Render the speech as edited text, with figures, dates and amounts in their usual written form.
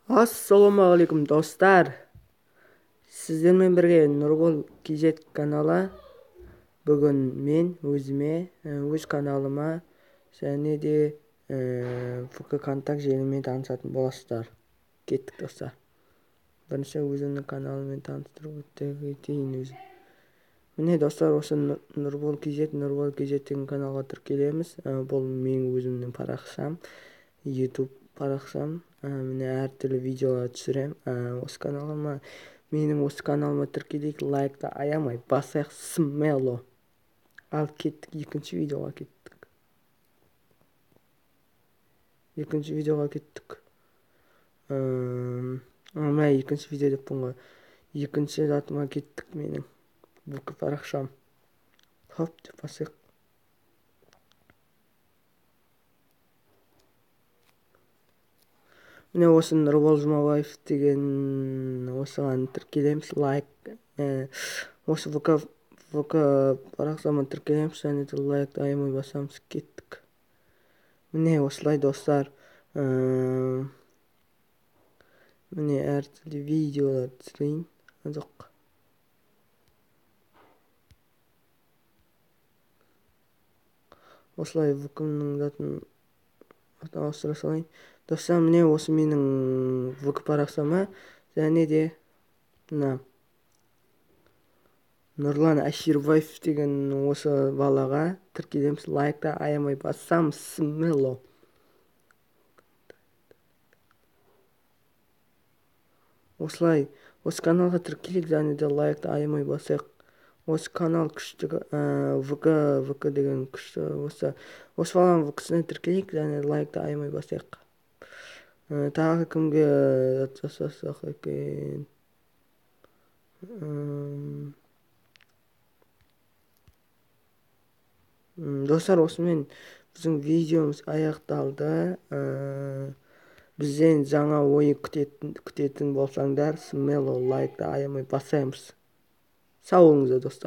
Ассалаумағалейкум достар. Сіздермен бірге Нұрбол KZ каналы. Бүгін мен өзіме, өз каналыма және де ВК контакт желімен танысатын боласыздар. Кеттік достар. Бірінші өзімнің каналымен таныстырып өтейін өзім. Міне достар, осы Нұрбол KZ деген каналға тіркелеміз. Бұл мен өзімнің парақшам, YouTube парақшам. Міне әртүрлі видеолар түсірем. Менің осы каналыма тіркелейік. Лайкты аямай басайық, смело. Ал кеттік, екінші видеоға кеттік. Мына екінші видео деп бұнға. Екінші затыма кеттік менің. ВК парақшам. Хоп, деп басайық. Міне осы Нұрбол Жұмабаев деген осыған тіркелеміз. Лайк. Осы ВК парақшама тіркелеміз. Және де лайкты аямай басамыз. Кеттік. Міне осылай достар. Міне әртүрлі видеолар түсірейін. Жоқ. Осылай ВК-ның затын ауыстыра салайын. Достар, міне осы менің ВК парақшама. Және де Нұрлан Әшірбаев деген осы балаға тіркелеміз. Лайкты аямай басамыз, смело. Осылай, осы каналға тіркелейік, және де лайкты аямай басайық. Осы канал күшті, ВК деген күшті. Осы баланың ВК-сіне тіркелейік, және лайкты аямай басайық. Тағы кімге жасасақ екен? Достар, осымен біздің видеомыз аяқталды. Бізден жаңа ойын күтетін болсаңдар, смело лайкты аямай басаймыз. Сау болыңыздар достар.